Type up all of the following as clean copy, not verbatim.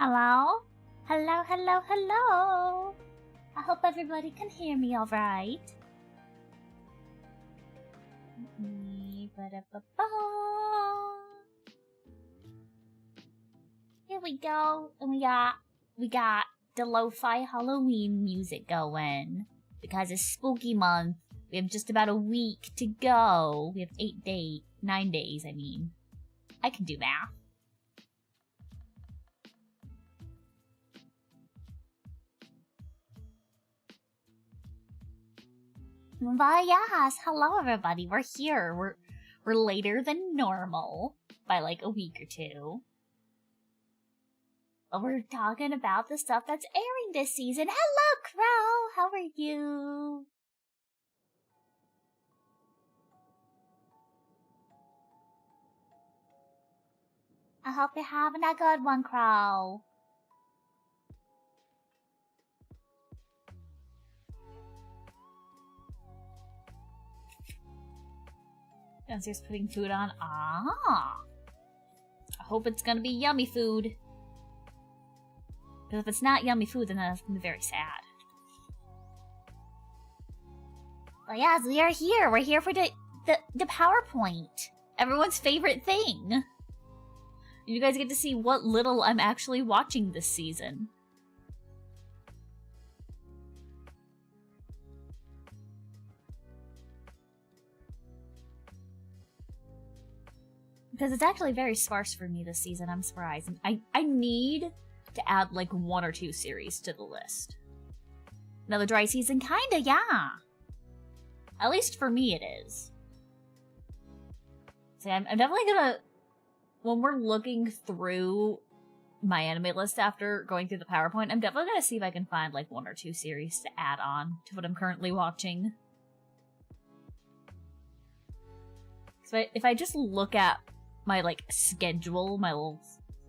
Hello? Hello, hello, hello! I hope everybody can hear me alright. Here we go, and we got the lo-fi Halloween music going. Because it's spooky month, we have just about a week to go. We have 9 days, I mean. I can do math. But yes, hello everybody, we're here. We're later than normal by like a week or two. But we're talking about the stuff that's airing this season. Hello, Crow! How are you? I hope you're having a good one, Crow. Downstairs putting food on. Ah! I hope it's gonna be yummy food. Because if it's not yummy food, then that's gonna be very sad. But yes, we are here. We're here for the PowerPoint. Everyone's favorite thing. You guys get to see what little I'm actually watching this season. Because it's actually very sparse for me this season, I'm surprised. I need to add like 1 or 2 series to the list. Another dry season? Kinda, yeah. At least for me it is. So I'm definitely gonna... When we're looking through my anime list after going through the PowerPoint, I'm definitely gonna see if I can find like 1 or 2 series to add on to what I'm currently watching. So if I just look at my like schedule, my little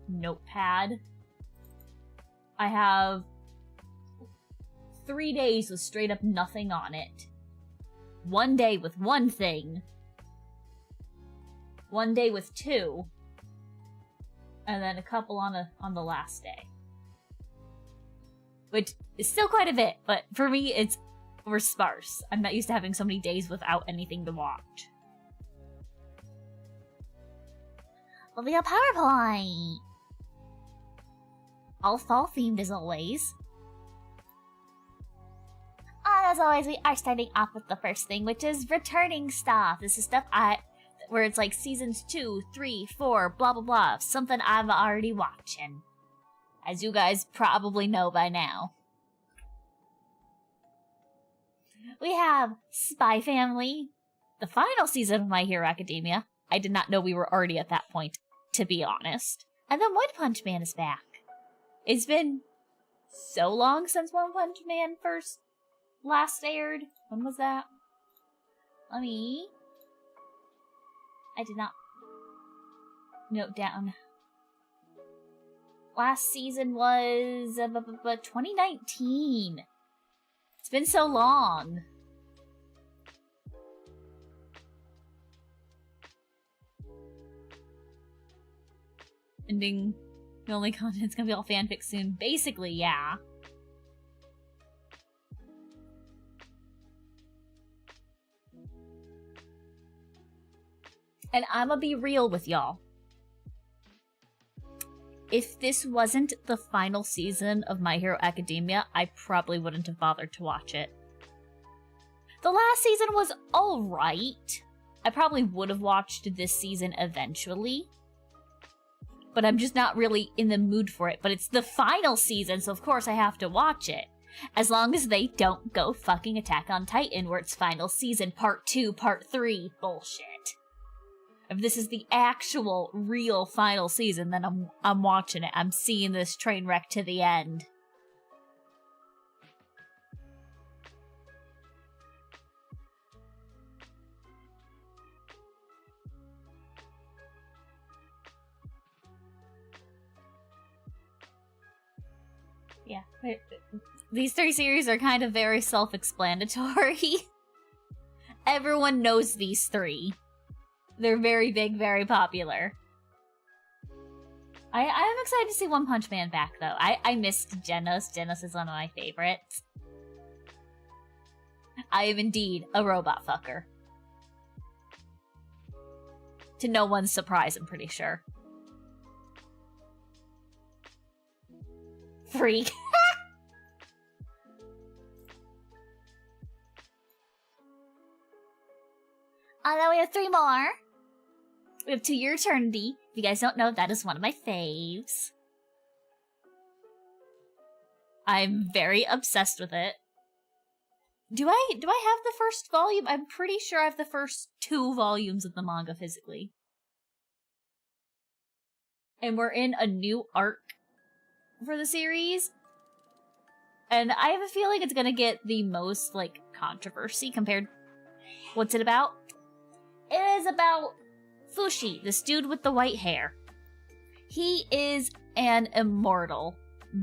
notepad, I have 3 days with straight up nothing on it. 1 day with 1 thing. 1 day with 2. And then a couple on the last day. Which is still quite a bit, but for me we're sparse. I'm not used to having so many days without anything to watch. Well, we got PowerPoint! All fall themed as always. And as always, we are starting off with the first thing, which is returning stuff. This is stuff where it's like seasons 2, 3, 4, blah blah blah. Something I'm already watching. As you guys probably know by now. We have Spy Family, the final season of My Hero Academia. I did not know we were already at that point, to be honest. And then One Punch Man is back. It's been so long since One Punch Man last aired. When was that? I did not note down. Last season was 2019. It's been so long. Ending. The only content's gonna be all fanfic soon. Basically, yeah. And I'ma be real with y'all. If this wasn't the final season of My Hero Academia, I probably wouldn't have bothered to watch it. The last season was alright. I probably would have watched this season eventually. But I'm just not really in the mood for it. But it's the final season, so of course I have to watch it. As long as they don't go fucking Attack on Titan, where it's final season, part 2, part 3, bullshit. If this is the actual, real final season, then I'm watching it. I'm seeing this train wreck to the end. Yeah. These 3 series are kind of very self-explanatory. Everyone knows these 3. They're very big, very popular. I'm excited to see One Punch Man back, though. I missed Genos. Genos is one of my favorites. I am indeed a robot fucker. To no one's surprise, I'm pretty sure. Freak. And then we have 3 more. We have To Your Eternity. If you guys don't know, that is one of my faves. I'm very obsessed with it. Do I have the first volume? I'm pretty sure I have the first 2 volumes of the manga physically. And we're in a new arc for the series. And I have a feeling it's gonna get the most, like, controversy compared... What's it about? It is about Fushi, this dude with the white hair. He is an immortal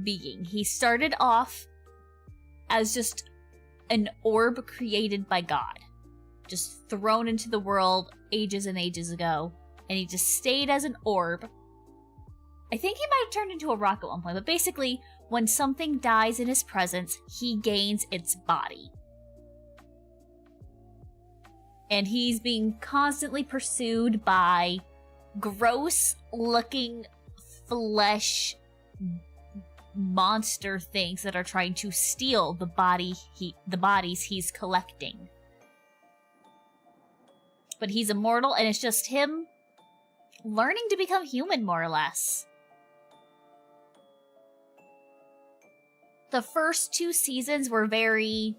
being. He started off as just an orb created by God. Just thrown into the world ages and ages ago. And he just stayed as an orb. I think he might have turned into a rock at one point, but basically, when something dies in his presence, he gains its body. And he's being constantly pursued by gross-looking flesh monster things that are trying to steal the bodies he's collecting. But he's immortal, and it's just him learning to become human, more or less. The first 2 seasons were very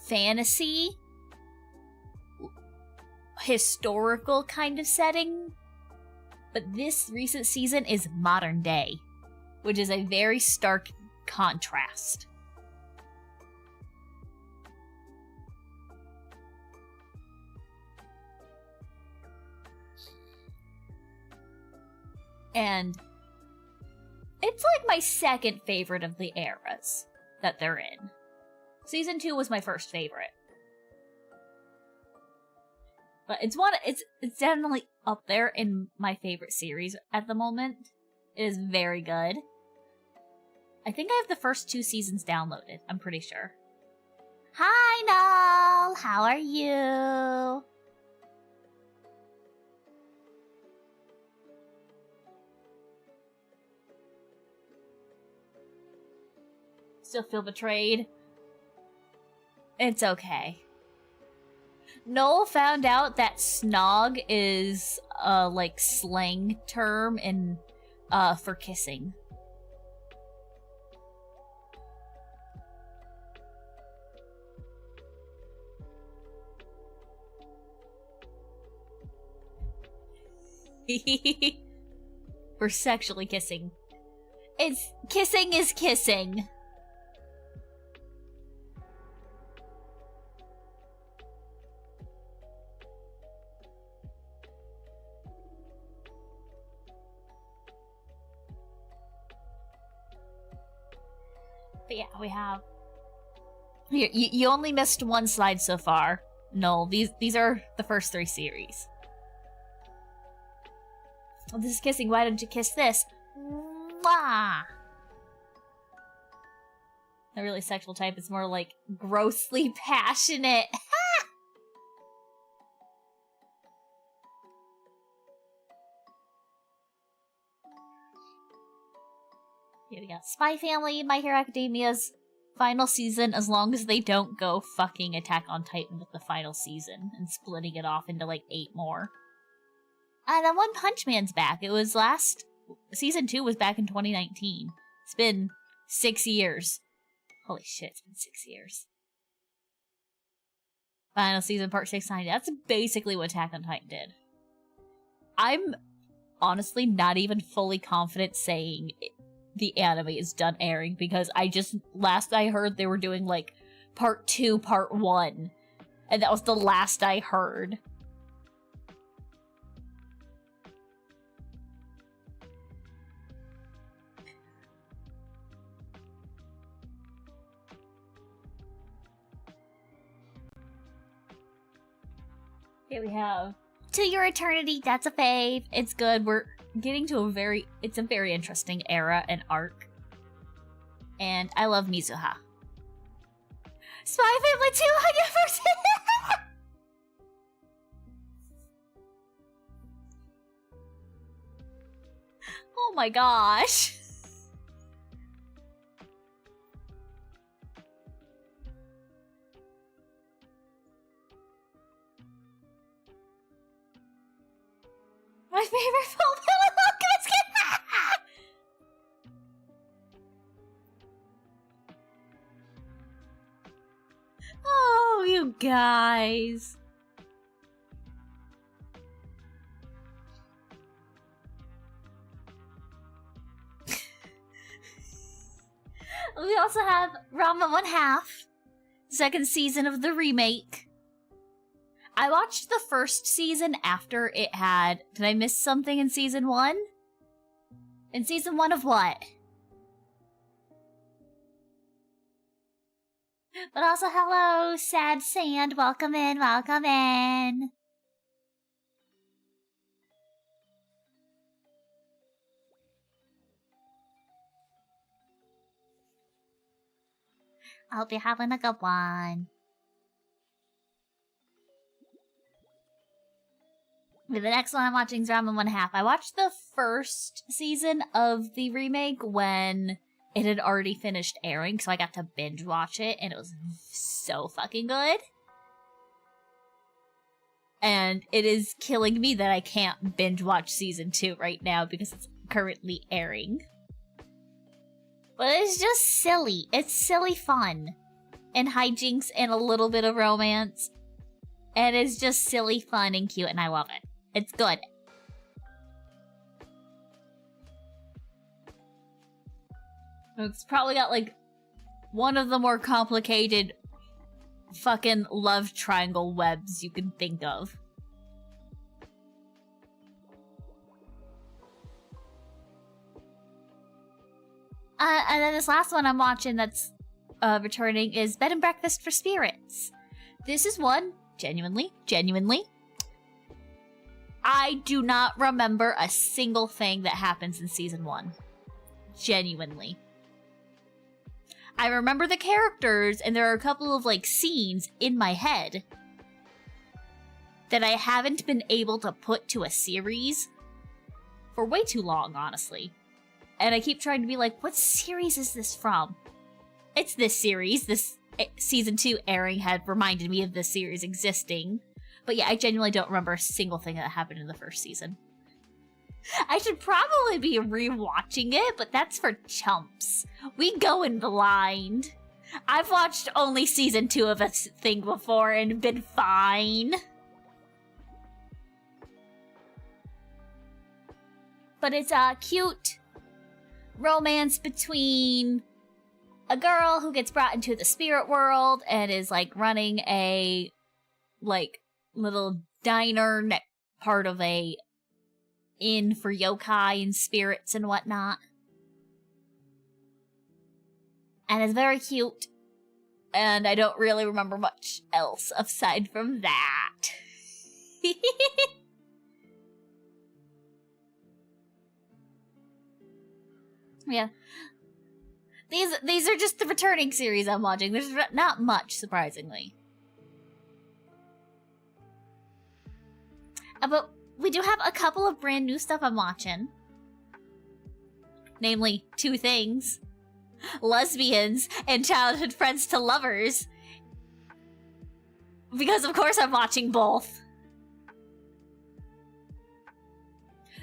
fantasy, historical kind of setting, but this recent season is modern day, which is a very stark contrast. And it's like my second favorite of the eras that they're in. Season 2 was my first favorite. But it's definitely up there in my favorite series at the moment. It is very good. I think I have the first 2 seasons downloaded, I'm pretty sure. Hi, Null! How are you? Still feel betrayed? It's okay. Noel found out that snog is a, like, slang term in, for kissing. We're sexually kissing. Kissing is kissing. But yeah, we have... You only missed 1 slide so far. No, these are the first 3 series. Oh, this is kissing. Why don't you kiss this? Mwah! A really sexual type. It's more like grossly passionate. Here we go. Spy Family, My Hero Academia's final season, as long as they don't go fucking Attack on Titan with the final season and splitting it off into like 8 more. And then One Punch Man's back. It was season 2 was back in 2019. It's been 6 years. Holy shit, it's been 6 years. Final season, part 690. That's basically what Attack on Titan did. I'm honestly not even fully confident saying the anime is done airing, because last I heard they were doing like part 2, part 1. And that was the last I heard. Here we have To Your Eternity, that's a fave. It's good. We're getting to it's a very interesting era and arc. And I love Mizuha. Spy Family 2, I never seen it! Oh my gosh. My favorite Full Metal Alchemist. Oh, you guys. We also have Ranma 1/2, second season of the remake. I watched the first season after it had... Did I miss something in season 1? In season 1 of what? But also, hello, Sad Sand. Welcome in, welcome in. I hope you're having a good one. The next one I'm watching is Ranma 1/2. I watched the first season of the remake when it had already finished airing, so I got to binge watch it, and it was so fucking good. And it is killing me that I can't binge watch season 2 right now because it's currently airing. But it's just silly. It's silly fun. And hijinks and a little bit of romance. And it's just silly fun and cute, and I love it. It's good. It's probably got, like, one of the more complicated fucking love triangle webs you can think of. And then this last one I'm watching that's returning is Bed and Breakfast for Spirits. This is one, genuinely, I do not remember a single thing that happens in season 1. Genuinely. I remember the characters, and there are a couple of, like, scenes in my head that I haven't been able to put to a series for way too long, honestly. And I keep trying to be like, what series is this from? It's this series. This season 2 airing had reminded me of this series existing. But yeah, I genuinely don't remember a single thing that happened in the first season. I should probably be rewatching it, but that's for chumps. We go in blind. I've watched only season 2 of a thing before and been fine. But it's a cute romance between a girl who gets brought into the spirit world and is, like, running a, like, little diner part of a inn for yokai and spirits and whatnot. And it's very cute. And I don't really remember much else aside from that. Yeah. These are just the returning series I'm watching. There's not much, surprisingly. But we do have a couple of brand new stuff I'm watching. Namely, 2 things. Lesbians and Childhood Friends to Lovers. Because of course I'm watching both.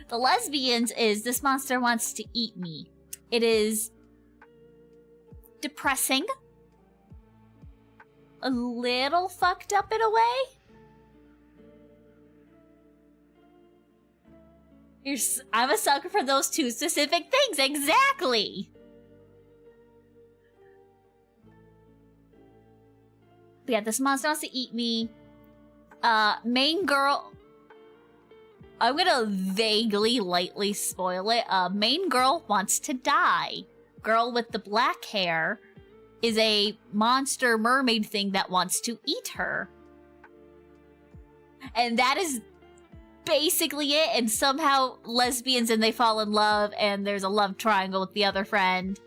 The Lesbians is This Monster Wants to Eat Me. It is depressing. A little fucked up in a way. I'm a sucker for those 2 specific things, exactly! But yeah, This Monster Wants to Eat Me. Main girl... I'm gonna vaguely, lightly spoil it. Main girl wants to die. Girl with the black hair is a monster mermaid thing that wants to eat her. And that is basically it, and somehow lesbians and they fall in love, and there's a love triangle with the other friend.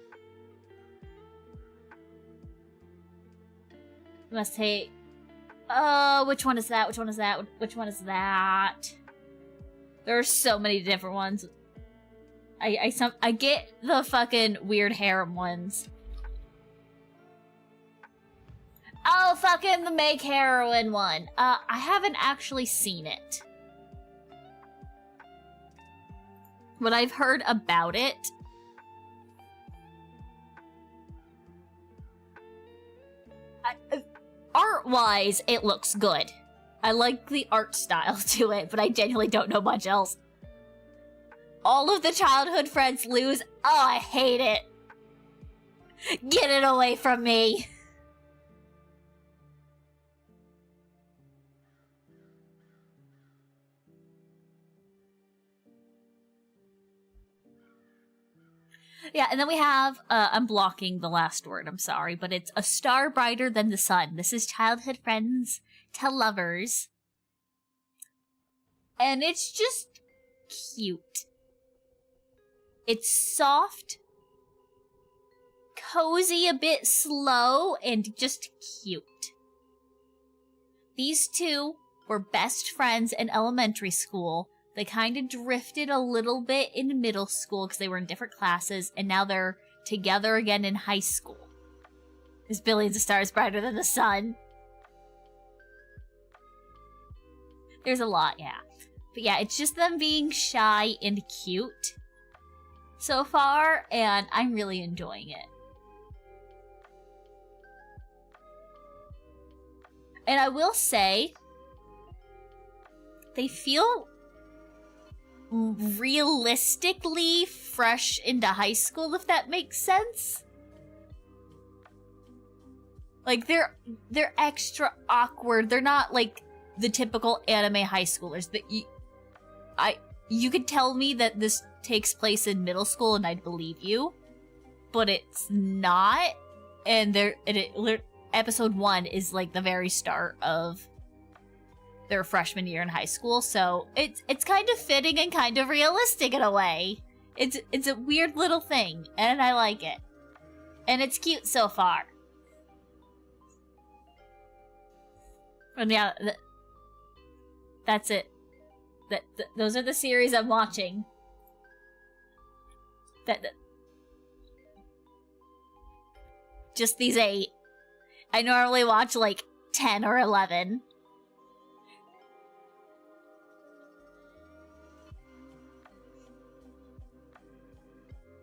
Must hate. Which one is that? Which one is that? Which one is that? There are so many different ones. I get the fucking weird harem ones. Oh, fucking the Make Heroine one. I haven't actually seen it. But I've heard about it. Art-wise, it looks good. I like the art style to it, but I genuinely don't know much else. All of the childhood friends lose. Oh, I hate it. Get it away from me. Yeah, and then we have, I'm blocking the last word, I'm sorry, but it's A Star Brighter Than the Sun. This is childhood friends to lovers. And it's just cute. It's soft, cozy, a bit slow, and just cute. These two were best friends in elementary school. They kind of drifted a little bit in middle school because they were in different classes, and now they're together again in high school. There's billions of stars brighter than the sun. There's a lot, yeah. But yeah, it's just them being shy and cute so far, and I'm really enjoying it. And I will say, they feel realistically fresh into high school, if that makes sense. Like, they're extra awkward. They're not like the typical anime high schoolers that you could tell me that this takes place in middle school and I'd believe you, but it's not. And episode 1 is like the very start of their freshman year in high school, so it's kind of fitting and kind of realistic in a way. It's a weird little thing, and I like it. And it's cute so far. And yeah, that's it. Those are the series I'm watching. Just these 8. I normally watch like 10 or 11.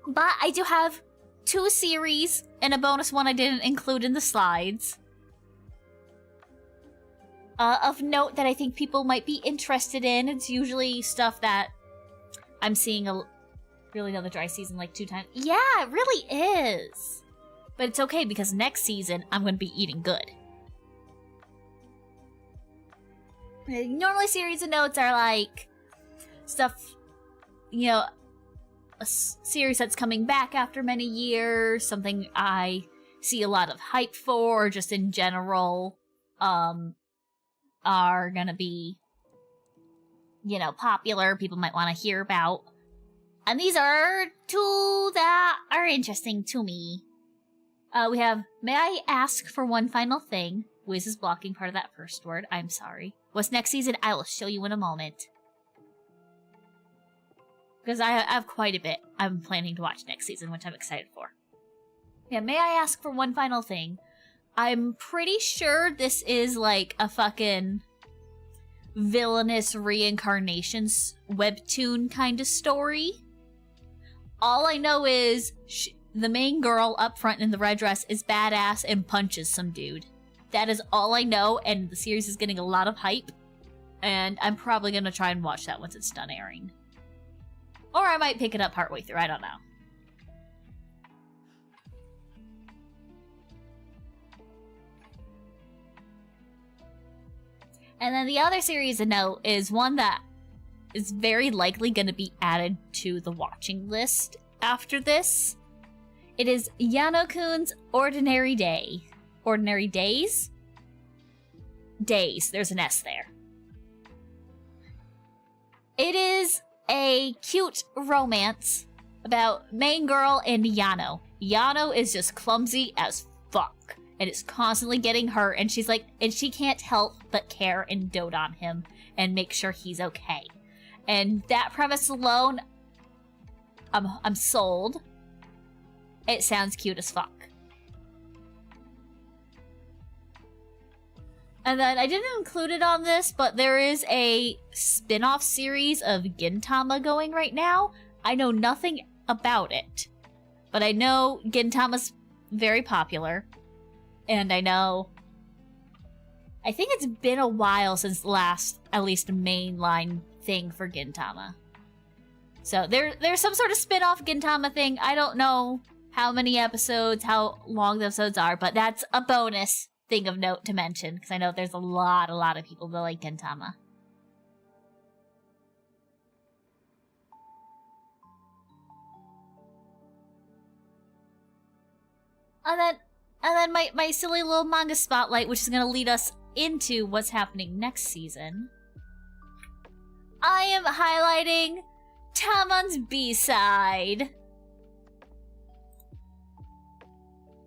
But I do have 2 series and a bonus one I didn't include in the slides. Of note that I think people might be interested in. It's usually stuff that I'm seeing really another dry season like 2 times. Yeah, it really is. But it's okay because next season I'm going to be eating good. Normally series of notes are like stuff, you know, a series that's coming back after many years, something I see a lot of hype for, or just in general, are gonna be, you know, popular, people might want to hear about. And these are 2 that are interesting to me. We have, may I ask for one final thing? Wiz is blocking part of that first word, I'm sorry. What's next season? I will show you in a moment. Because I have quite a bit I'm planning to watch next season, which I'm excited for. Yeah, may I ask for one final thing? I'm pretty sure this is like a fucking villainous reincarnations webtoon kind of story. All I know is the main girl up front in the red dress is badass and punches some dude. That is all I know, and the series is getting a lot of hype. And I'm probably going to try and watch that once it's done airing. Or I might pick it up partway through, I don't know. And then the other series to note is one that is very likely going to be added to the watching list after this. It is Yano-kun's Ordinary Day. Ordinary Days? Days. There's an S there. It is a cute romance about main girl and Yano. Yano is just clumsy as fuck and is constantly getting hurt, and she's like, and she can't help but care and dote on him and make sure he's okay. And that premise alone, I'm sold. It sounds cute as fuck. And then I didn't include it on this, but there is a spin-off series of Gintama going right now. I know nothing about it, but I know Gintama's very popular. And I think it's been a while since the last, at least, mainline thing for Gintama. So there's some sort of spin-off Gintama thing. I don't know how many episodes, how long the episodes are, but that's a bonus thing of note to mention, because I know there's a lot of people that like Gintama. And then my silly little manga spotlight, which is going to lead us into what's happening next season. I am highlighting Tamon's B-side.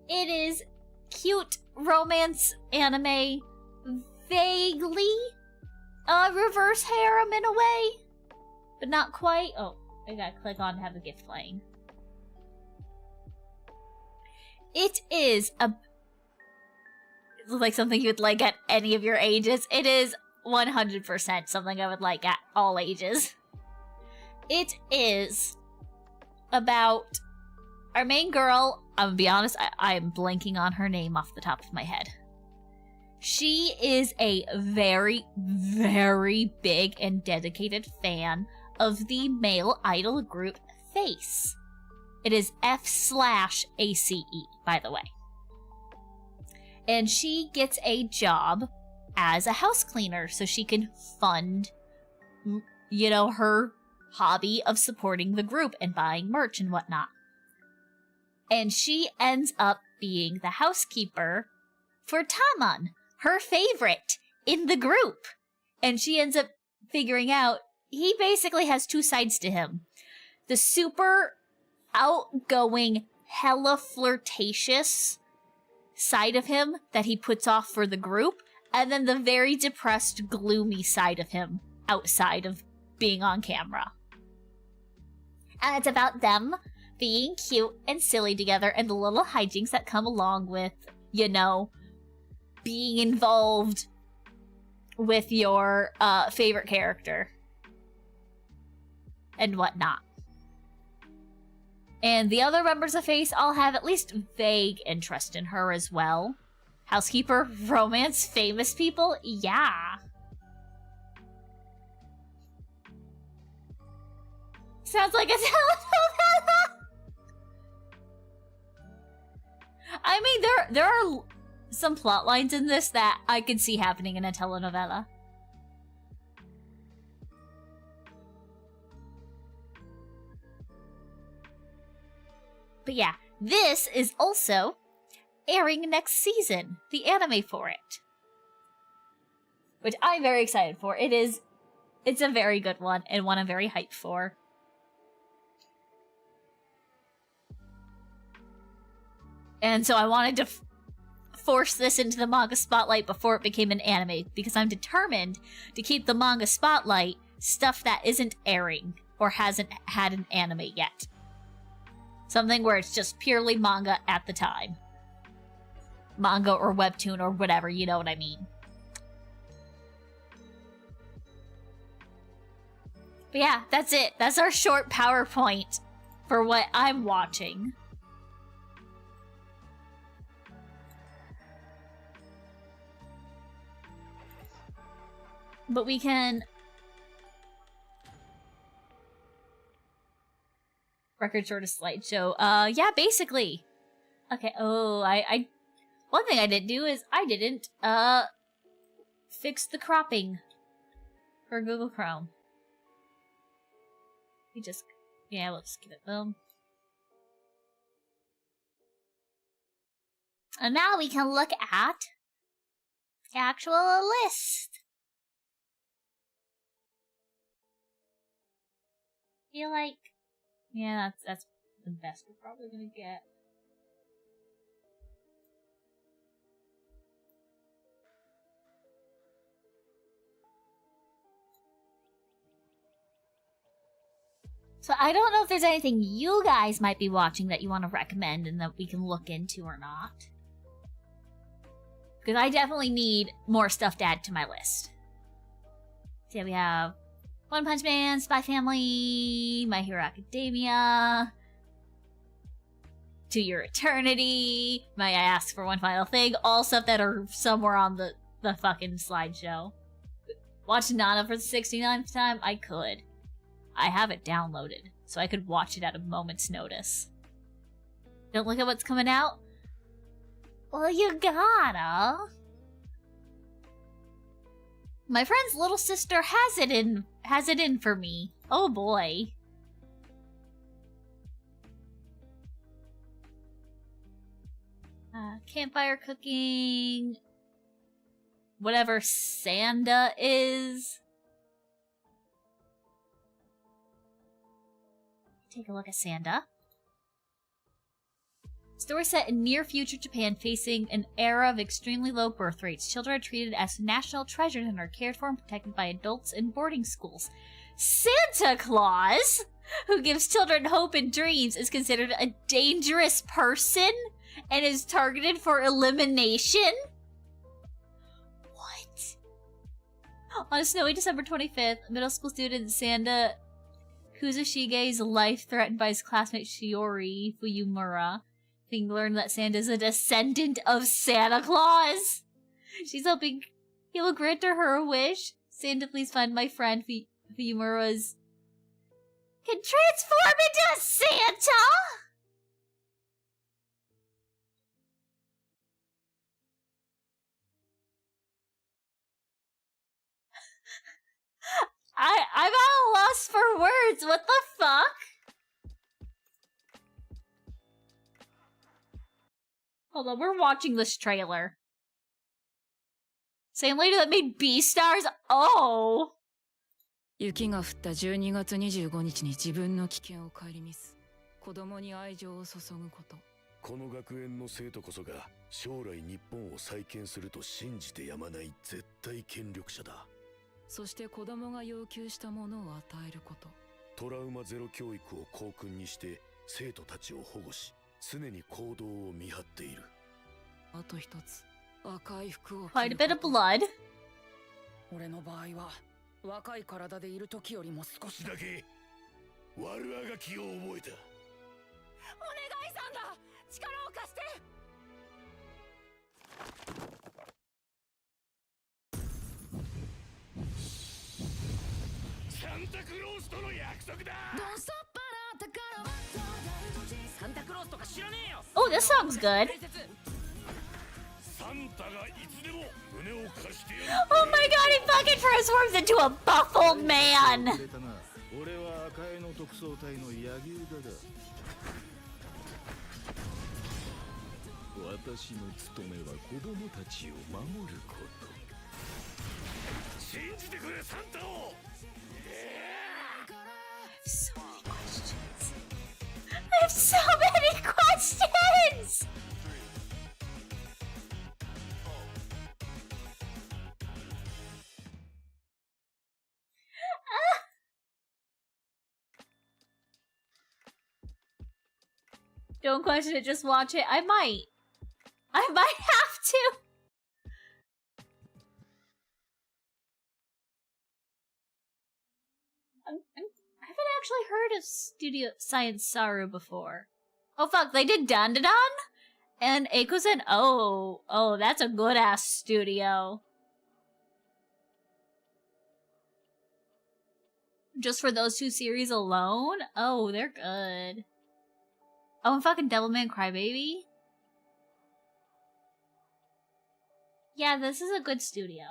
It is cute romance anime, vaguely reverse harem in a way, but not quite. Oh, I gotta click on to have the gift playing. It is like something you would like at any of your ages. It is 100% something I would like at all ages. It is about our main girl. I'm gonna be honest, I am blanking on her name off the top of my head. She is a very, very big and dedicated fan of the male idol group Face. It is F/ACE, by the way. And she gets a job as a house cleaner so she can fund, her hobby of supporting the group and buying merch and whatnot. And she ends up being the housekeeper for Tamon, her favorite in the group. And she ends up figuring out he basically has two sides to him. The super outgoing, hella flirtatious side of him that he puts off for the group, and then the very depressed, gloomy side of him outside of being on camera. And it's about them being cute and silly together, and the little hijinks that come along with, being involved with your favorite character and whatnot. And the other members of Face all have at least vague interest in her as well. Housekeeper, romance, famous people, yeah. Sounds like a telenovela. I mean, there are some plot lines in this that I could see happening in a telenovela. But yeah, this is also airing next season, the anime for it. Which I'm very excited for. It's a very good one, and one I'm very hyped for. And so I wanted to force this into the manga spotlight before it became an anime, because I'm determined to keep the manga spotlight stuff that isn't airing or hasn't had an anime yet. Something where it's just purely manga at the time. Manga or webtoon or whatever, you know what I mean. But yeah, that's it. That's our short PowerPoint for what I'm watching. But we can... Record shortest slideshow. Yeah, basically. Okay, one thing I didn't do is I didn't, fix the cropping for Google Chrome. We'll just give it boom. And now we can look at the actual list. feel like, yeah, that's the best we're probably gonna get. So I don't know if there's anything you guys might be watching that you want to recommend and that we can look into or not. Because I definitely need more stuff to add to my list. So yeah, we have One Punch Man, Spy Family, My Hero Academia, To Your Eternity, May I Ask for One Final Thing, all stuff that are somewhere on the fucking slideshow. Watch Nana for the 69th time? I could. I have it downloaded, so I could watch it at a moment's notice. Don't look at what's coming out? Well, you gotta. My friend's little sister has it in for me. Oh boy. Campfire cooking. Whatever Sanda is. Take a look at Sanda. Story set in near future Japan facing an era of extremely low birth rates. Children are treated as national treasures and are cared for and protected by adults in boarding schools. Santa Claus, who gives children hope and dreams, is considered a dangerous person and is targeted for elimination? What? On a snowy December 25th, middle school student Sanda Kuzushige's life threatened by his classmate Shiori Fuyumura. Being learned that Sanda is a descendant of Santa Claus. She's hoping he will grant her a wish. Sanda, please find my friend Fuyumura's... can transform into Santa! I'm at a loss for words. What the fuck? Hold on, we're watching this trailer. Same lady that made Beastars? Oh! 雪が降った12月25日に自分の危険を顧みす。子供に愛情を注ぐこと。この学園の生徒こそが将来日本を再建すると信じてやまない絶対権力者だ。そして子供が要求したものを与えること。トラウマゼロ教育を校訓にして生徒たちを保護し、常に行動を見張っている。あと一つ、赤い服を着る。 Quite a bit of blood. 俺の場合は若い体でいる時よりも少しだけ悪あがきを覚えた。お願いさんだ、力を貸して。サンタクロースとの約束だ。サンタクロースとか知らねえよ。 Oh, this song's good. サンタがいつでも胸を貸してやる。 Oh my god, he fucking transforms into a buffled man! 俺は赤江の特捜隊の柳生だが、私の務めは子供たちを守ること。信じてくれ、サンタを。 So many questions. I have so many questions! Don't question it, just watch it. I might have to. I haven't actually heard of Studio Science Saru before. Oh fuck, they did Dandadan? And Eikozen? Oh, that's a good ass studio. Just for those two series alone? Oh, they're good. Oh, and fucking Devilman Crybaby? Yeah, this is a good studio.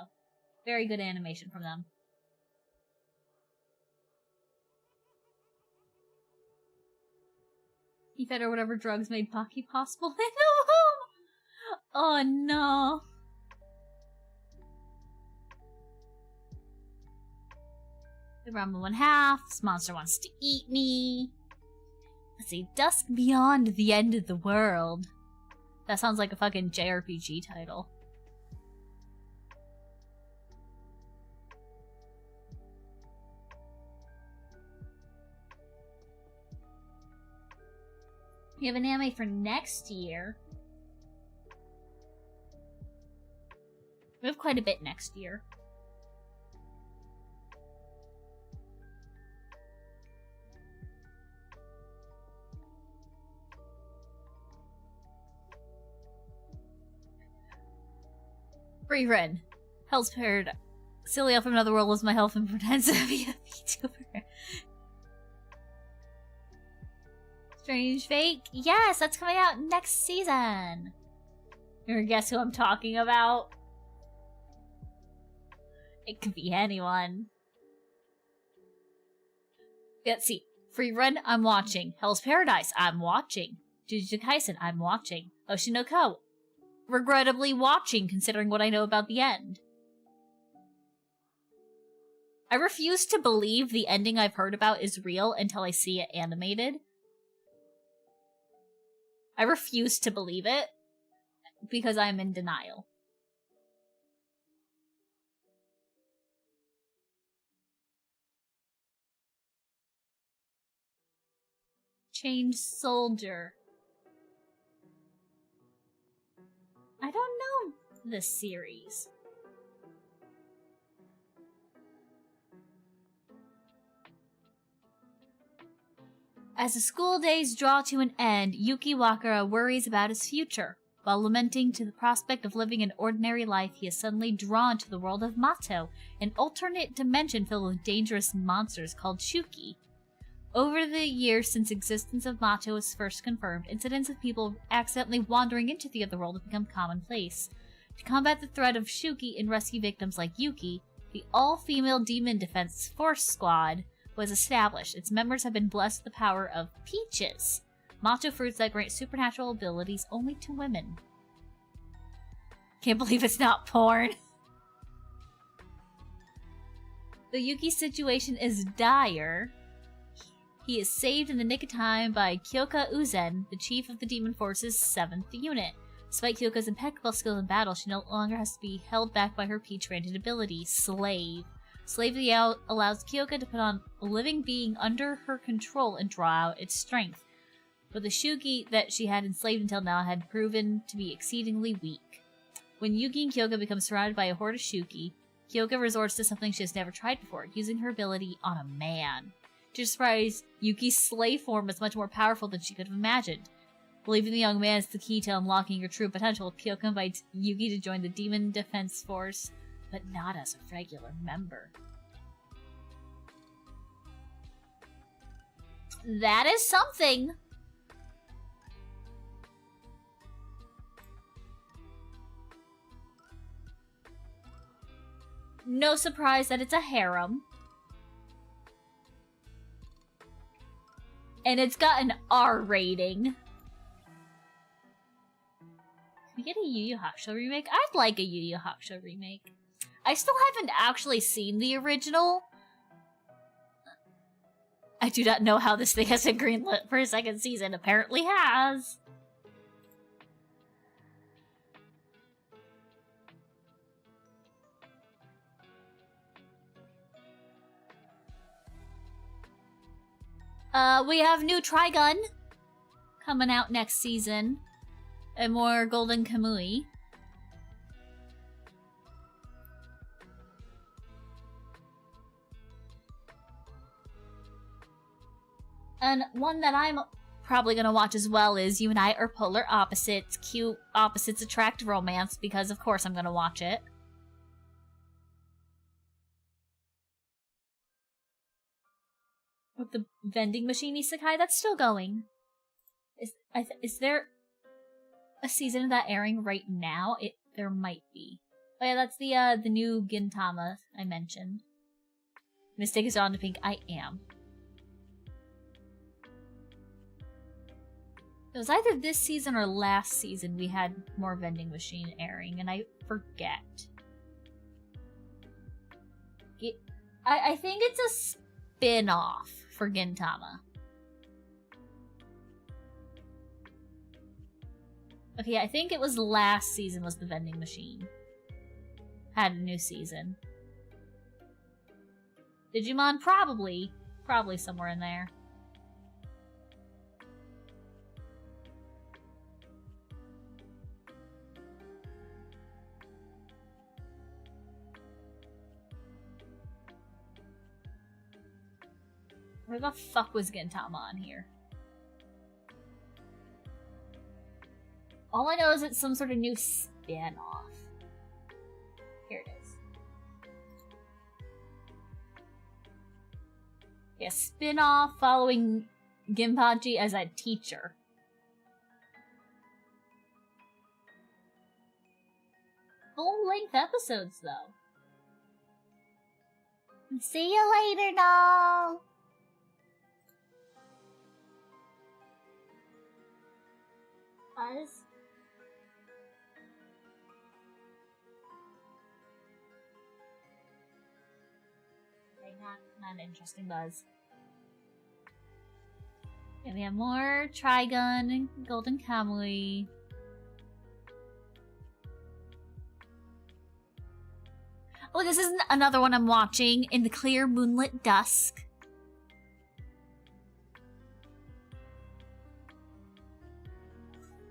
Very good animation from them. He fed her whatever drugs made Pocky possible in the womb! Oh no. The Rumble in half. This monster wants to eat me. Let's see. Dusk Beyond the End of the World. That sounds like a fucking JRPG title. We have an anime for next year. We have quite a bit next year. Rerun. Hell's Paradise. Celia from Another World was my health and pretends to be a VTuber. Strange Fake? Yes, that's coming out next season. You ever guess who I'm talking about? It could be anyone. Let's see. Free Run, I'm watching. Hell's Paradise, I'm watching. Jujutsu Kaisen, I'm watching. Oshinoko, regrettably watching considering what I know about the end. I refuse to believe the ending I've heard about is real until I see it animated. I refuse to believe it because I'm in denial. Change Soldier. I don't know this series. As the school days draw to an end, Yuki Wakara worries about his future. While lamenting to the prospect of living an ordinary life, he is suddenly drawn to the world of Mato, an alternate dimension filled with dangerous monsters called Shuki. Over the years since existence of Mato was first confirmed, incidents of people accidentally wandering into the other world have become commonplace. To combat the threat of Shuki and rescue victims like Yuki, the all-female Demon Defense Force Squad was established. Its members have been blessed with the power of peaches, matcha fruits that grant supernatural abilities only to women. Can't believe it's not porn. The Yuki situation is dire. He is saved in the nick of time by Kyoka Uzen, the chief of the Demon Force's 7th unit. Despite Kyoka's impeccable skill in battle, she no longer has to be held back by her peach-granted ability, Slave. Slavery allows Kyoka to put on a living being under her control and draw out its strength. But the Shuki that she had enslaved until now had proven to be exceedingly weak. When Yuki and Kyoka become surrounded by a horde of Shuki, Kyoka resorts to something she has never tried before, using her ability on a man. To her surprise, Yuki's slave form is much more powerful than she could have imagined. Believing the young man is the key to unlocking her true potential, Kyoka invites Yuki to join the Demon Defense Force, but not as a regular member. That is something! No surprise that it's a harem. And it's got an R rating. Can we get a Yu Yu Hakusho remake? I'd like a Yu Yu Hakusho remake. I still haven't actually seen the original. I do not know how this thing has been greenlit for a second season. Apparently has. We have new Trigun coming out next season. And more Golden Kamui. And one that I'm probably gonna watch as well is You and I Are Polar Opposites. Cute opposites attract romance, because of course I'm gonna watch it. With the vending machine isekai, that's still going. Is there a season of that airing right now? There might be. Oh yeah, that's the new Gintama I mentioned. Mistake is on to pink. I am. It was either this season or last season we had more vending machine airing, and I forget. I think it's a spin-off for Gintama. Okay, I think it was last season was the vending machine. Had a new season. Digimon, probably somewhere in there. Where the fuck was Gintama on here? All I know is it's some sort of new spin-off. Here it is. Yeah, spin-off following Ginpachi as a teacher. Full-length episodes, though. See you later, doll! Buzz? Okay, not an interesting buzz. Okay, we have more Trigun and Golden Kamui. Oh, this is another one I'm watching, In the Clear Moonlit Dusk.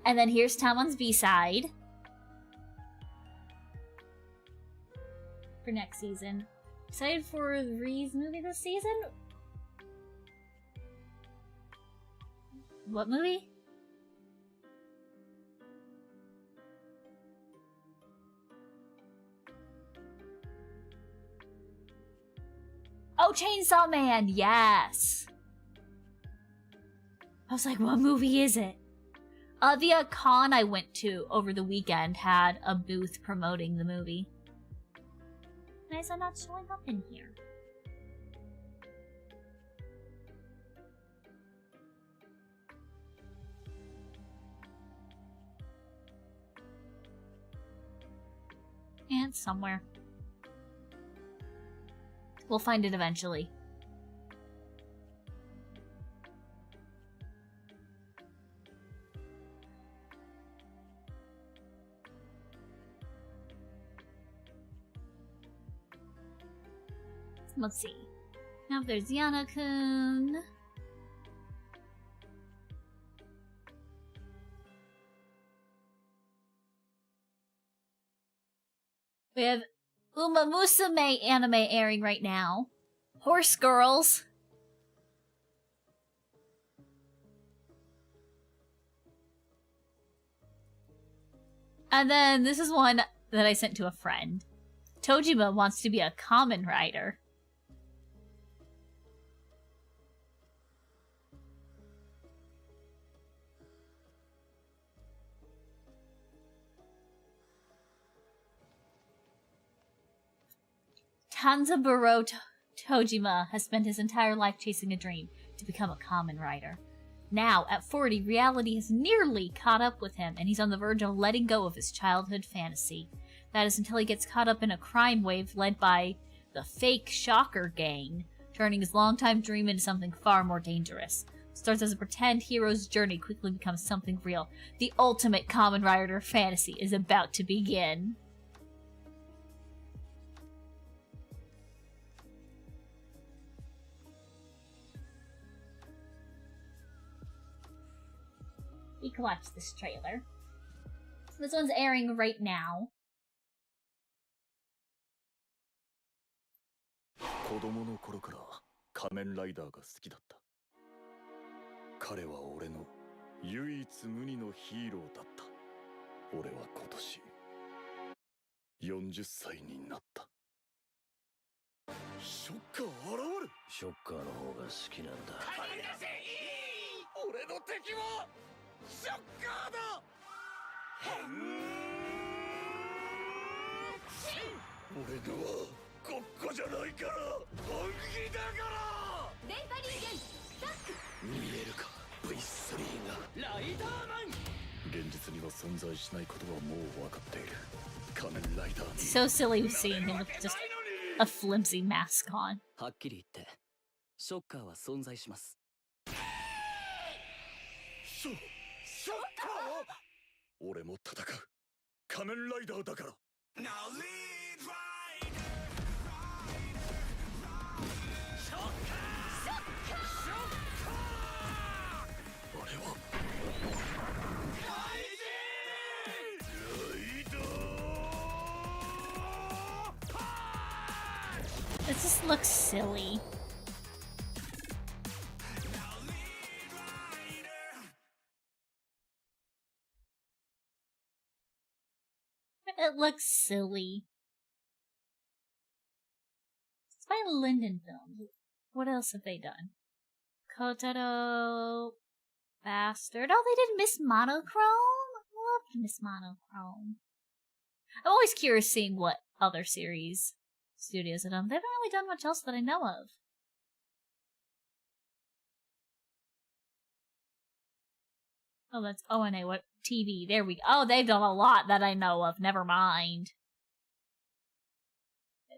And then here's Tamon's B-side. For next season. Excited for Ree's movie this season? What movie? Oh, Chainsaw Man! Yes! I was like, what movie is it? The con I went to over the weekend had a booth promoting the movie. Why is that not showing up in here? And somewhere. We'll find it eventually. Let's see. Now there's Yana-kun. We have Uma Musume anime airing right now. Horse Girls. And then this is one that I sent to a friend. Tojima wants to be a Kamen Rider. Tanzaburo Tojima has spent his entire life chasing a dream to become a Kamen Rider. Now, at 40, reality has nearly caught up with him, and he's on the verge of letting go of his childhood fantasy. That is until he gets caught up in a crime wave led by the fake Shocker Gang, turning his longtime dream into something far more dangerous. Starts as a pretend hero's journey quickly becomes something real. The ultimate Kamen Rider fantasy is about to begin. You can watch this trailer. This one's airing right now. 子供の頃から仮面ライダーが好きだった。彼は俺の唯一無二のヒーローだった。俺は今年40歳になった。ショッカー現る。ショッカーの方が好きなんだ。俺の敵はショッカーだ。俺のはここじゃないから本気だから電波人間スタック見えるか V3 がライダーマン現実には存在しないことはもう分かっている仮面ライダーに So silly seeing him with just a flimsy mask on. はっきり言ってショッカーは存在します。ショッカー？俺も戦う仮面ライダーだから。This just looks silly. It looks silly. It's by Linden Films. What else have they done? Kotaro... Bastard. Oh, they did Miss Monochrome? Loved Miss Monochrome. I'm always curious seeing what other series studios have done. They haven't really done much else that I know of. Oh, that's ONA. What TV? There we go. Oh, they've done a lot that I know of. Never mind.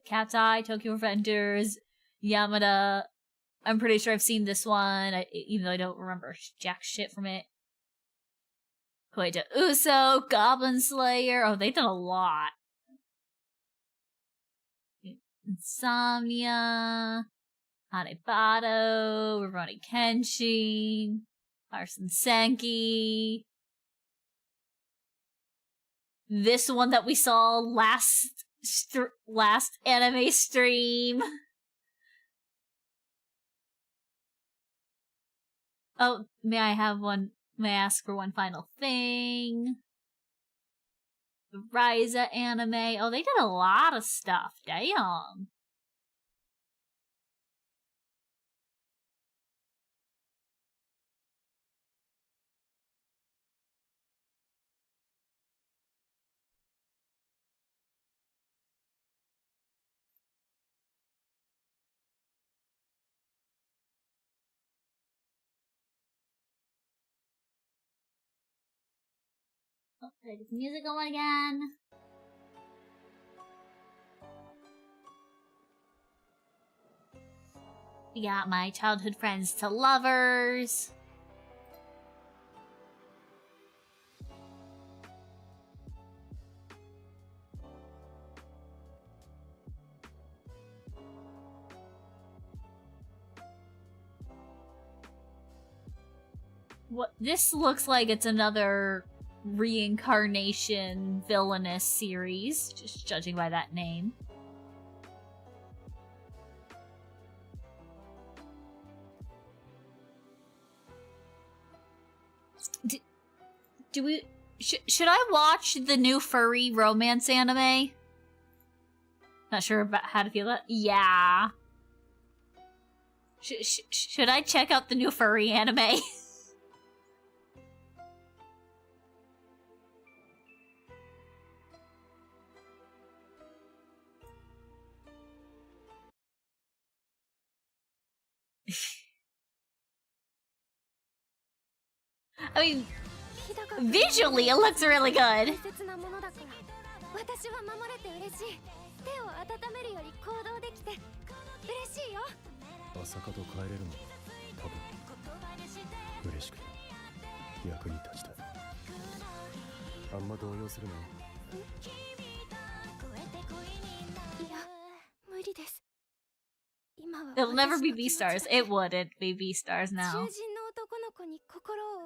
Cat's Eye, Tokyo Revengers, Yamada. I'm pretty sure I've seen this one, even though I don't remember jack shit from it. Koita Uso, Goblin Slayer. Oh, they've done a lot. Insomnia, Hanebado, Rurouni Kenshin, Larsen Senki. This one that we saw last anime stream. Oh, may I ask for one final thing? The Ryza anime. Oh, they did a lot of stuff. Damn. Oh, did I get the music going again? We got my childhood friends to lovers. What? This looks like it's another reincarnation villainous series, just judging by that name. Do we... should I watch the new furry romance anime? Not sure about how to feel about... Yeah. Should I check out the new furry anime? I mean, visually it looks really good. 朝方帰れるの多分嬉しくて役に立ちたい。あんま動揺するな。いや、無理です。 It'll never be V-Stars. It wouldn't be V-Stars now.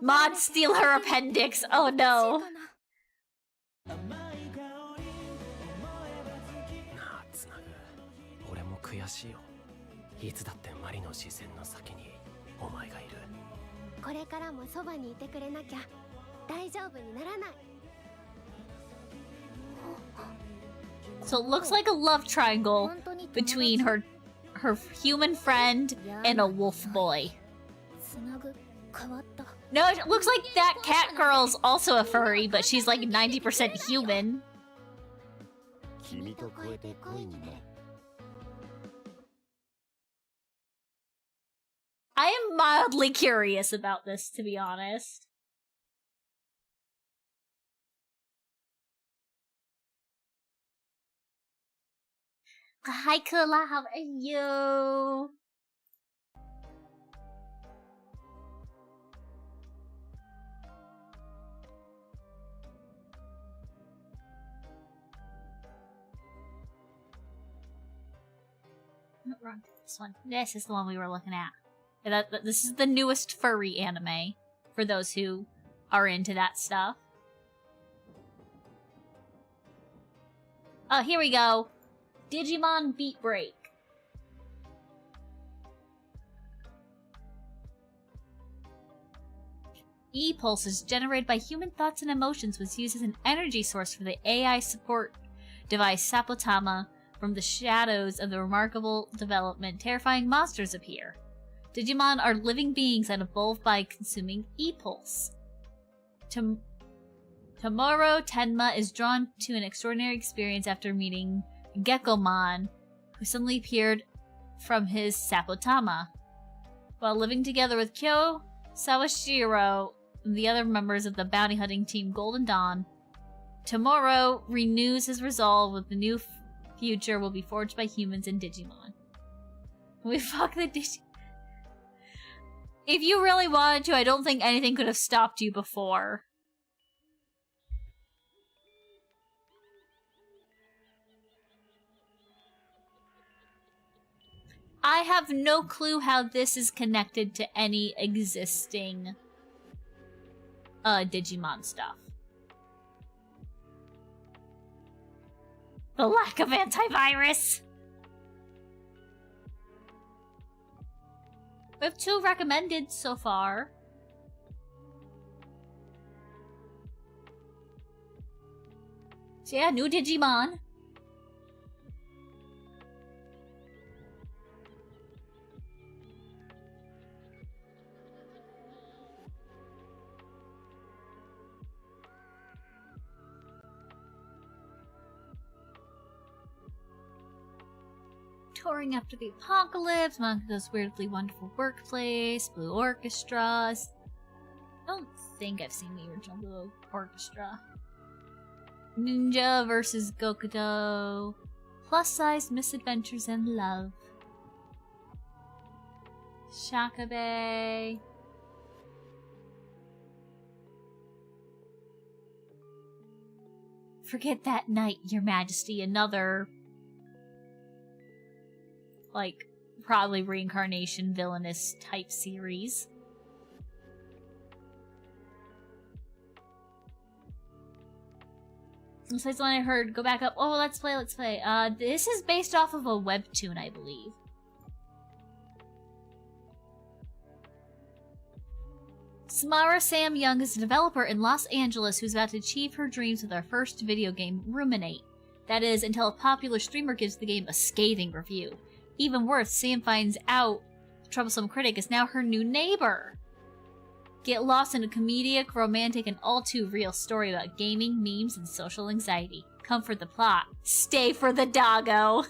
Mod steal her appendix. Oh no. なあ、つなぐ。俺も悔しいよ。いつだってマリの視線の先にお前がいる。これからもそばにいてくれなきゃ大丈夫にならない。 So it looks like a love triangle between her human friend and a wolf boy. No, it looks like that cat girl's also a furry, but she's like 90% human. I am mildly curious about this, to be honest. Hi, Kula. How are you? Wrong. This one. This is the one we were looking at. This is the newest furry anime for those who are into that stuff. Here we go. Digimon Beat Break. E-pulses generated by human thoughts and emotions was used as an energy source for the AI support device Sapotama. From the shadows of the remarkable development, terrifying monsters appear. Digimon are living beings that evolve by consuming E-pulse. Tomorrow, Tenma is drawn to an extraordinary experience after meeting Gekkomon, who suddenly appeared from his Sapotama. While living together with Kyo, Sawashiro, and the other members of the bounty hunting team Golden Dawn, Tomorrow renews his resolve with the new future will be forged by humans and Digimon. We fuck the Digimon. If you really wanted to, I don't think anything could have stopped you before. I have no clue how this is connected to any existing Digimon stuff. The lack of antivirus. We have 2 recommended so far. So yeah, new Digimon. Touring after the apocalypse, Monka's weirdly wonderful workplace, Blue Orchestras. I don't think I've seen the original Blue Orchestra. Ninja vs. Gokudo. Plus-size misadventures and love. Shakabe. Forget that night, Your Majesty. Another, like, probably reincarnation villainous type series. Besides the one I heard, go back up. Oh, let's play. This is based off of a webtoon, I believe. Samara Sam Young is a developer in Los Angeles who's about to achieve her dreams with her first video game, Ruminate. That is, until a popular streamer gives the game a scathing review. Even worse, Sam finds out the troublesome critic is now her new neighbor. Get lost in a comedic, romantic, and all-too-real story about gaming, memes, and social anxiety. Come for the plot. Stay for the doggo.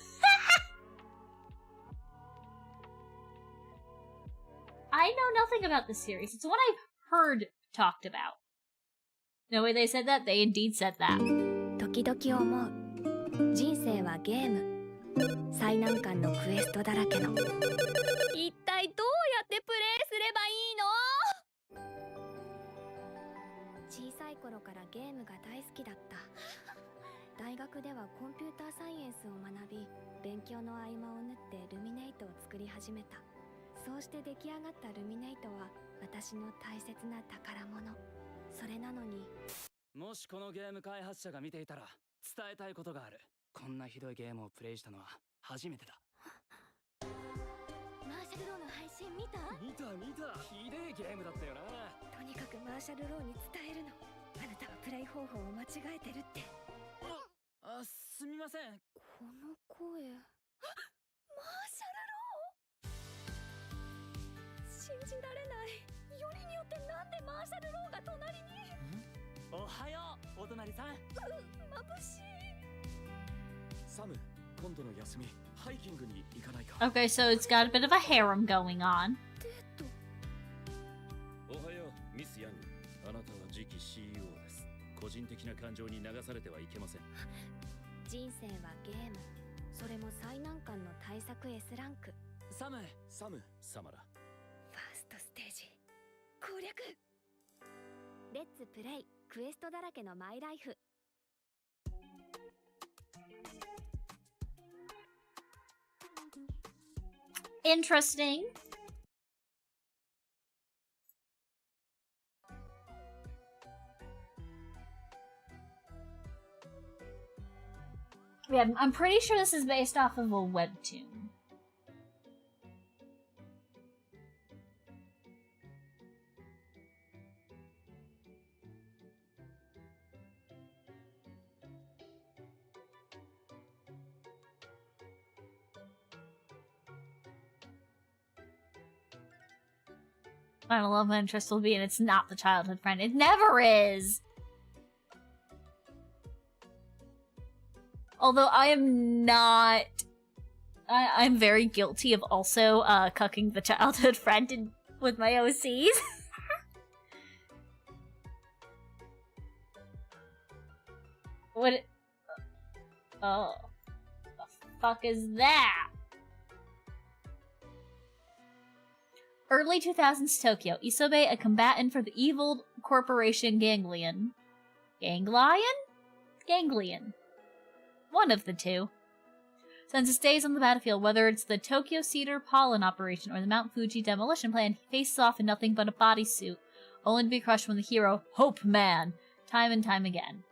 I know nothing about this series. It's one I've heard talked about. No way they said that? They indeed said that. 時々思う。人生はゲーム。最難関のクエストだらけの。一体どうやってプレイすればいいの？小さい頃からゲームが大好きだった。大学ではコンピューターサイエンスを学び、勉強の合間を縫ってルミネイトを作り始めた。そうして出来上がったルミネイトは私の大切な宝物。それなのに、もしこのゲーム開発者が見ていたら伝えたいことがある。こんなひどいゲームをプレイしたのは初めてだ。マーシャルローの配信見た？見た。ひでえゲームだったよな。とにかくマーシャルローに伝えるの。あなたはプレイ方法を間違えてるって。すみません。この声。マーシャルロー。信じられない。よりによってなんでマーシャルローが隣に。おはよう、お隣さん。眩しい。サム、今度の休み、ハイキングに行かないか。 Okay, so it's got a bit of a harem going on. おはよう、ミス・ヤング。あなたは次期 CEO です。個人的な感情に流されてはいけません。人生はゲーム。それも最難関の対策 S ランク。サムサム様だ。ファーストステージ攻略。レッツプレイクエストだらけのマイライフ。Interesting. Yeah, I'm pretty sure this is based off of a webtoon. Final love interest will be, and it's not the childhood friend. It never is! Although I am not... I'm very guilty of also cucking the childhood friend with my OCs. What? Oh. The fuck is that? Early 2000s Tokyo. Isobe, a combatant for the evil corporation Ganglion. Ganglion? Ganglion. One of the two. Since his days on the battlefield, whether it's the Tokyo Cedar Pollen operation or the Mount Fuji demolition plan, he faces off in nothing but a bodysuit, only to be crushed when the hero, Hope Man, time and time again.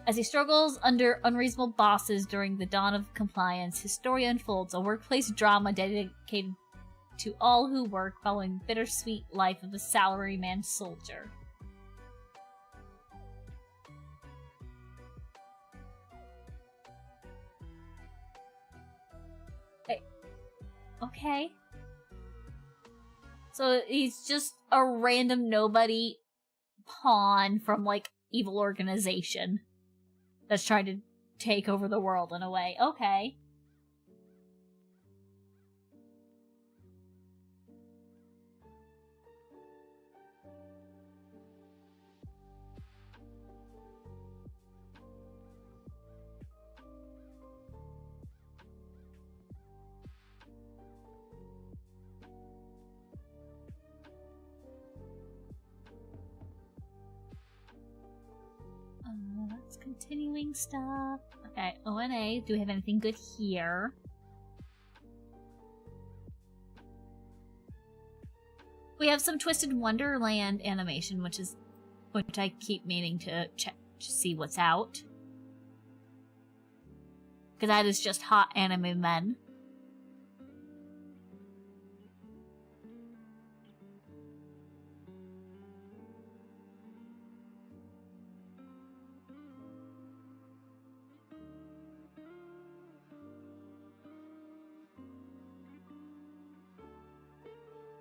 As he struggles under unreasonable bosses during the dawn of compliance, his story unfolds, a workplace drama dedicated to all who work following the bittersweet life of a salaryman soldier. Okay. So he's just a random nobody pawn from, like, evil organization that's trying to take over the world in a way. Okay. That's continuing stuff. Okay, O&A. Do we have anything good here? We have some Twisted Wonderland animation, which I keep meaning to check to see what's out. Because that is just hot anime men.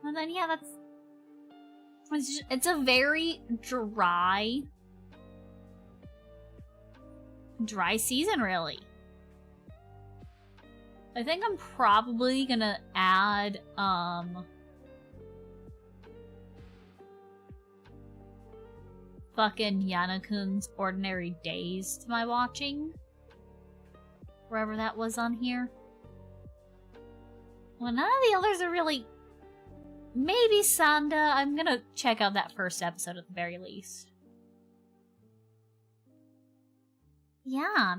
Well then, yeah, it's a very dry season, really. I think I'm probably gonna add, fucking Yana-kun's Ordinary Days to my watching. Wherever that was on here. Well, none of the others are really... Maybe Sanda. I'm gonna check out that first episode at the very least. Yeah,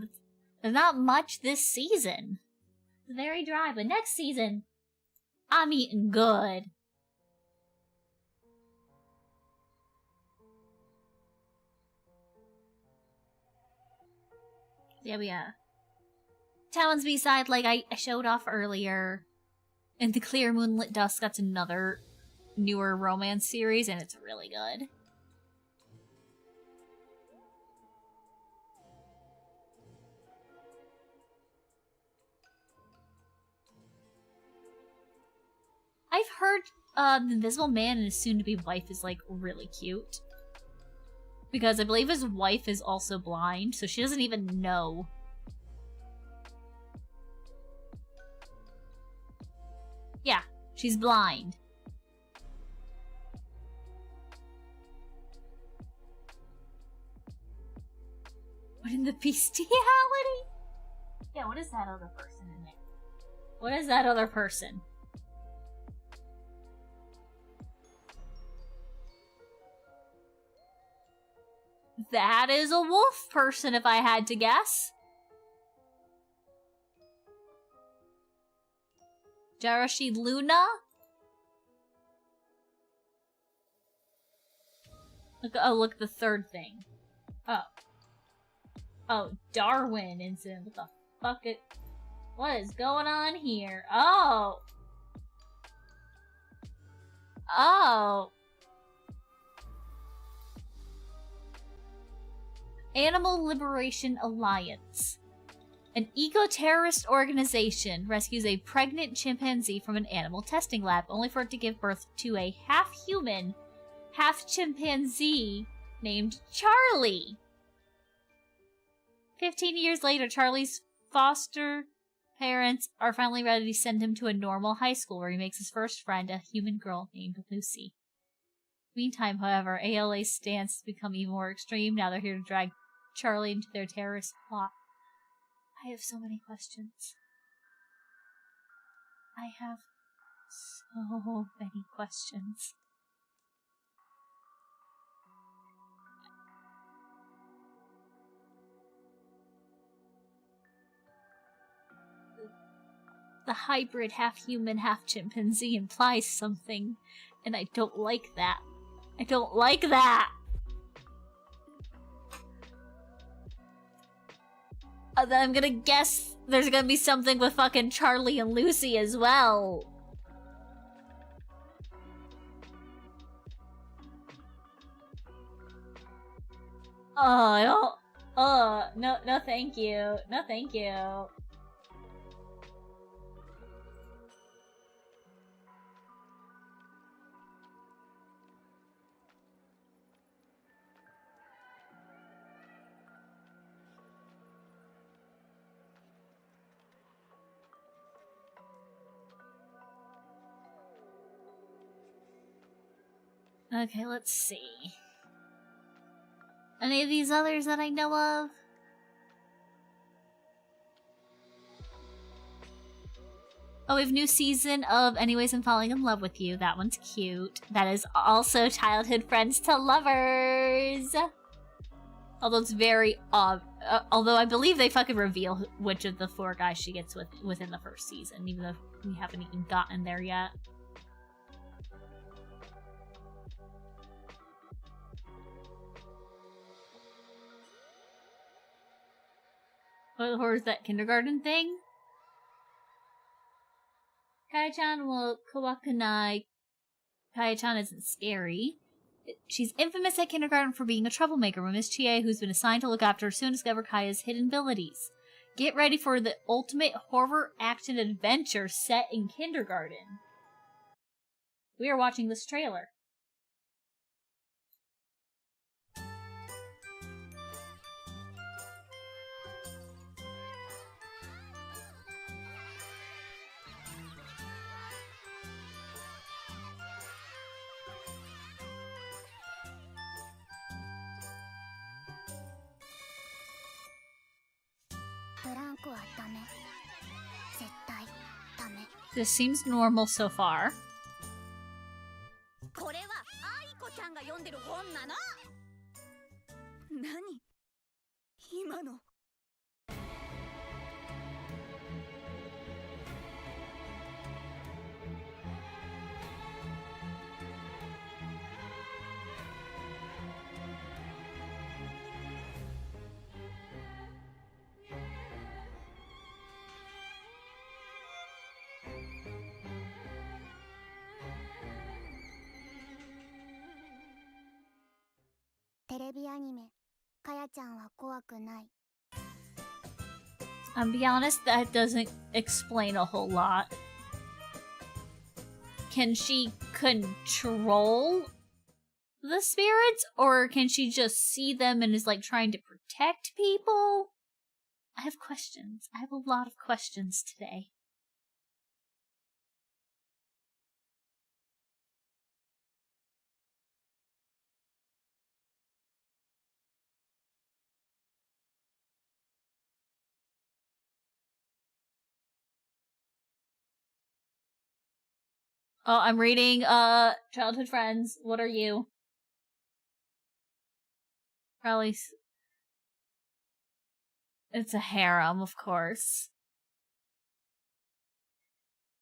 there's not much this season. It's very dry, but next season, I'm eating good. Yeah, we Talon's B-side, like I showed off earlier. And The Clear Moonlit Dusk, that's another newer romance series, and it's really good. I've heard the Invisible Man and his soon-to-be wife is, like, really cute. Because I believe his wife is also blind, so she doesn't even know. Yeah, she's blind. What in the bestiality? What is that other person in there? What is that other person? That is a wolf person, if I had to guess. Jarashi Luna? Look, oh, look, the third thing. Oh. Oh, Darwin incident. What the fuck? What is going on here? Oh! Oh! Animal Liberation Alliance. An eco-terrorist organization rescues a pregnant chimpanzee from an animal testing lab, only for it to give birth to a half-human, half-chimpanzee named Charlie. 15 years later, Charlie's foster parents are finally ready to send him to a normal high school where he makes his first friend, a human girl named Lucy. Meantime, however, ALA's stance has become even more extreme. Now they're here to drag Charlie into their terrorist plot. I have so many questions. I have so many questions. The hybrid half-human, half-chimpanzee implies something, and I don't like that. I don't like that! Then I'm gonna guess there's gonna be something with fucking Charlie and Lucy as well. Oh, I don't... no, no thank you. No thank you. Okay, let's see. Any of these others that I know of? Oh, we have a new season of Anyways I'm Falling in Love with You. That one's cute. That is also childhood friends to lovers. Although it's very although I believe they fucking reveal which of the 4 guys she gets with within the first season, even though we haven't even gotten there yet. Or is that kindergarten thing? Kai-chan will kawakunai. Kai-chan isn't scary. She's infamous at kindergarten for being a troublemaker, when Miss Chie, who's been assigned to look after her, soon discover Kaya's hidden abilities. Get ready for the ultimate horror action adventure set in kindergarten. We are watching this trailer. This seems normal so far. I'll be honest, that doesn't explain a whole lot. Can she control the spirits? Or can she just see them and is like trying to protect people? I have questions. I have a lot of questions today. Oh, I'm reading, Childhood Friends. What are you? Probably... It's a harem, of course.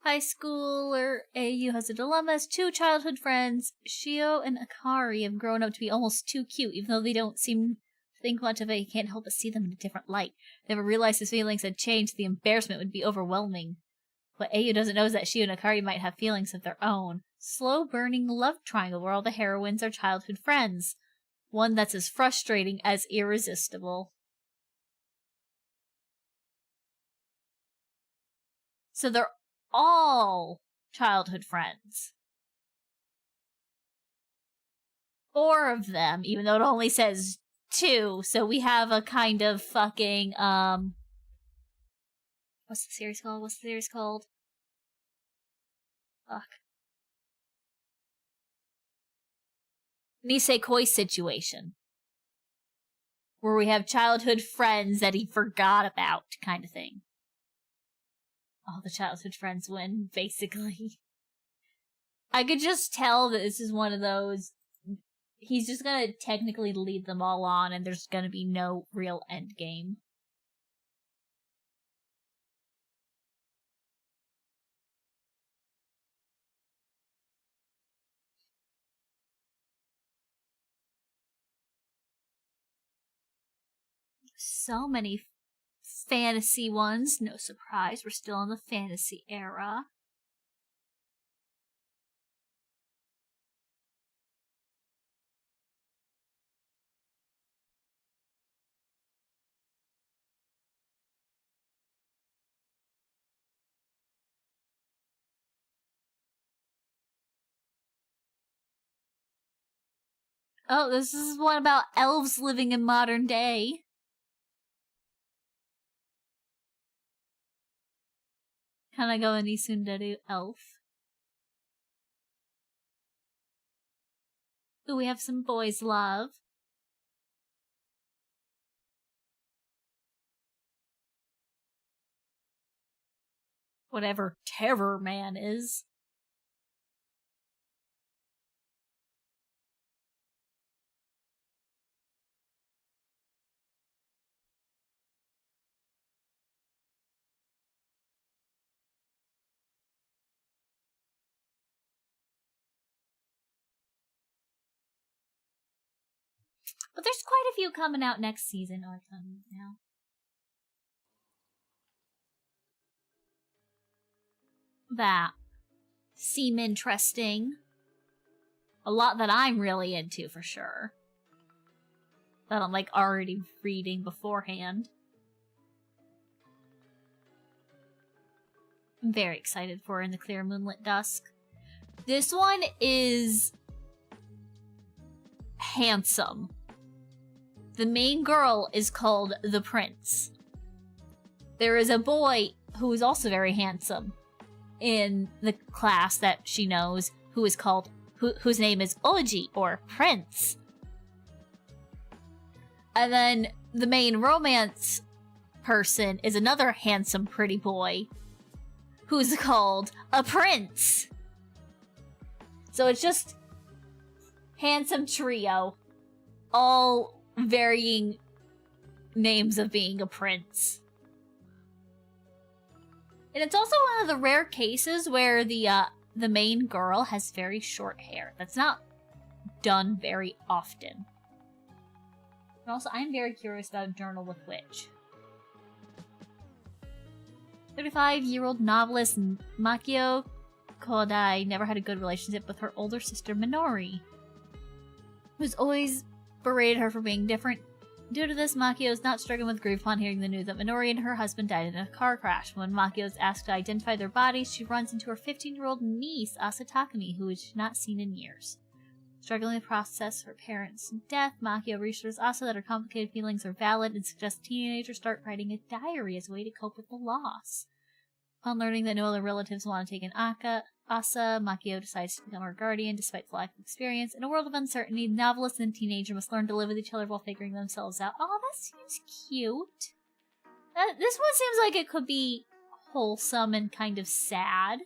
High schooler AU has a dilemma as two childhood friends, Shio and Akari, have grown up to be almost too cute, even though they don't seem to think much of it. He can't help but see them in a different light. Never realized his feelings had changed. The embarrassment would be overwhelming. What AU doesn't know is that Shio and Akari might have feelings of their own. Slow-burning love triangle where all the heroines are childhood friends. One that's as frustrating as irresistible. So they're all childhood friends. 4 of them, even though it only says 2. So we have a kind of fucking, what's the series called? Fuck. Nisekoi situation. Where we have childhood friends that he forgot about, kind of thing. All the childhood friends win, basically. I could just tell that this is one of those... He's just gonna technically lead them all on, and there's gonna be no real end game. So many fantasy ones. No surprise, we're still in the fantasy era. Oh, this is one about elves living in modern day. Kanago and Isundaru elf. Ooh, we have some boys' love. Whatever Terror Man is. But there's quite a few coming out next season, or coming now. That seem interesting. A lot that I'm really into, for sure. That I'm, like, already reading beforehand. I'm very excited for In the Clear Moonlit Dusk. This one is... handsome. The main girl is called the Prince. There is a boy who is also very handsome in the class that she knows, who is called, whose name is Oji, or Prince. And then the main romance person is another handsome, pretty boy who's called a Prince. So it's just handsome trio, all varying names of being a prince. And it's also one of the rare cases where the main girl has very short hair. That's not done very often. And also, I'm very curious about Journal with Witch. 35-year-old novelist Makio Kodai never had a good relationship with her older sister Minori, who's always berated her for being different. Due to this, Makio is not struggling with grief upon hearing the news that Minori and her husband died in a car crash. When Makio is asked to identify their bodies, she runs into her 15-year-old niece, Asa Takumi, who is not seen in years. Struggling to process her parents' death, Makio reassures Asa that her complicated feelings are valid and suggests teenagers start writing a diary as a way to cope with the loss. Upon learning that no other relatives want to take in Asa, Makio decides to become her guardian despite the lack of experience. In a world of uncertainty, the novelist and the teenager must learn to live with each other while figuring themselves out. Oh, that seems cute. This one seems like it could be wholesome and kind of sad.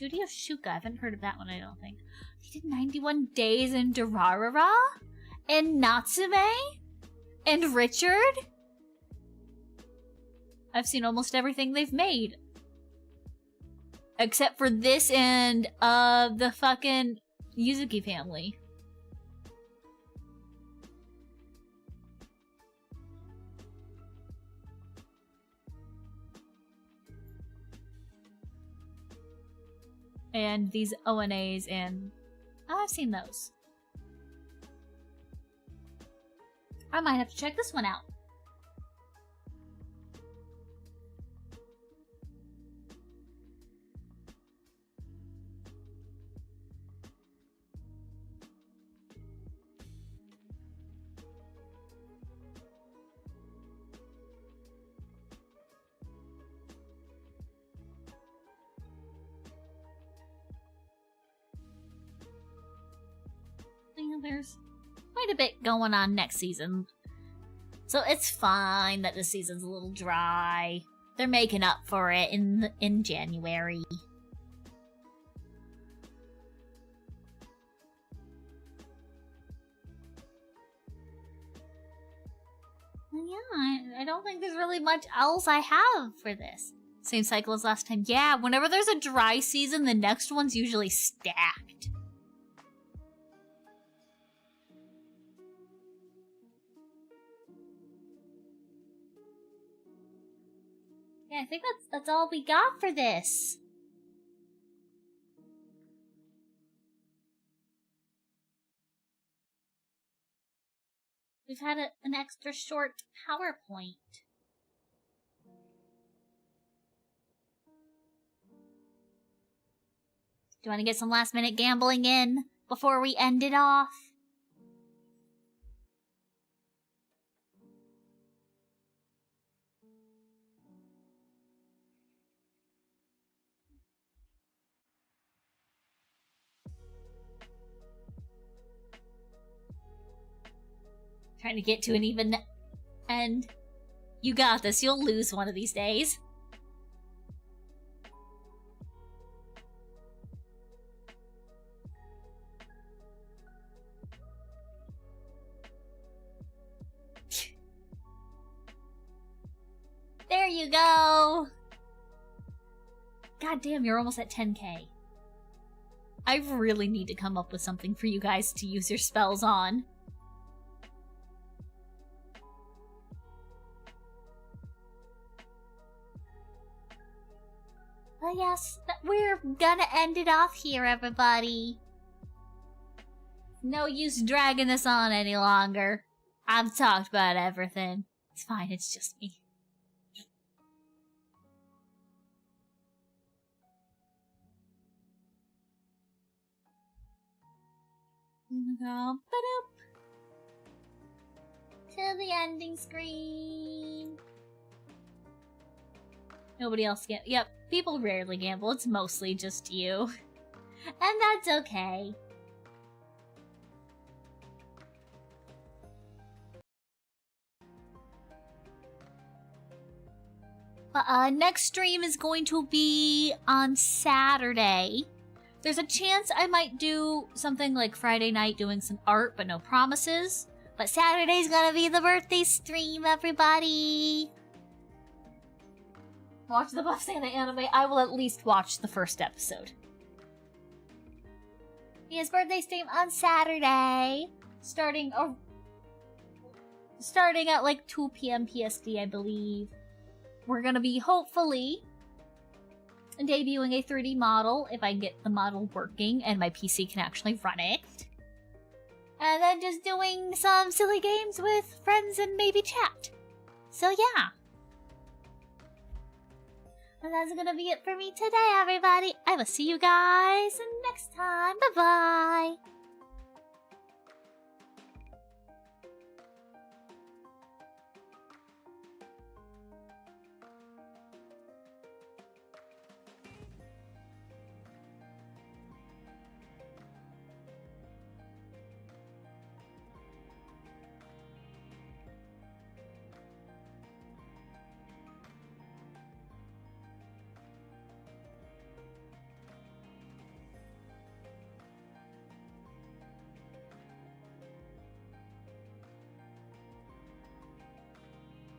Studio Shuka. I haven't heard of that one, I don't think. He did 91 Days in Durarara? And Natsume? And Richard? I've seen almost everything they've made. Except for this and, the fucking Yuzuki family. And these ONAs and... Oh, I've seen those. I might have to check this one out. There's quite a bit going on next season. So it's fine that this season's a little dry. They're making up for it in January. Yeah, I don't think there's really much else I have for this. Same cycle as last time. Yeah, whenever there's a dry season, the next one's usually stacked. Yeah, I think that's all we got for this. We've had an extra short PowerPoint. Do you want to get some last minute gambling in before we end it off? Trying to get to an even end. You got this. You'll lose one of these days. There you go. God damn, you're almost at 10k. I really need to come up with something for you guys to use your spells on. But yes, we're gonna end it off here, everybody. No use dragging this on any longer. I've talked about everything. It's fine, it's just me. Go to the ending screen. Nobody else get. Yep, people rarely gamble. It's mostly just you. And that's okay. But next stream is going to be on Saturday. There's a chance I might do something like Friday night doing some art, but no promises. But Saturday's gonna be the birthday stream, everybody! Watch the Buff Santa anime. I will at least watch the first episode. His birthday stream on Saturday, starting at like 2 p.m. PSD, I believe. We're gonna be hopefully debuting a 3D model if I get the model working and my PC can actually run it. And then just doing some silly games with friends and maybe chat. So yeah. And that's gonna be it for me today, everybody. I will see you guys next time. Bye-bye.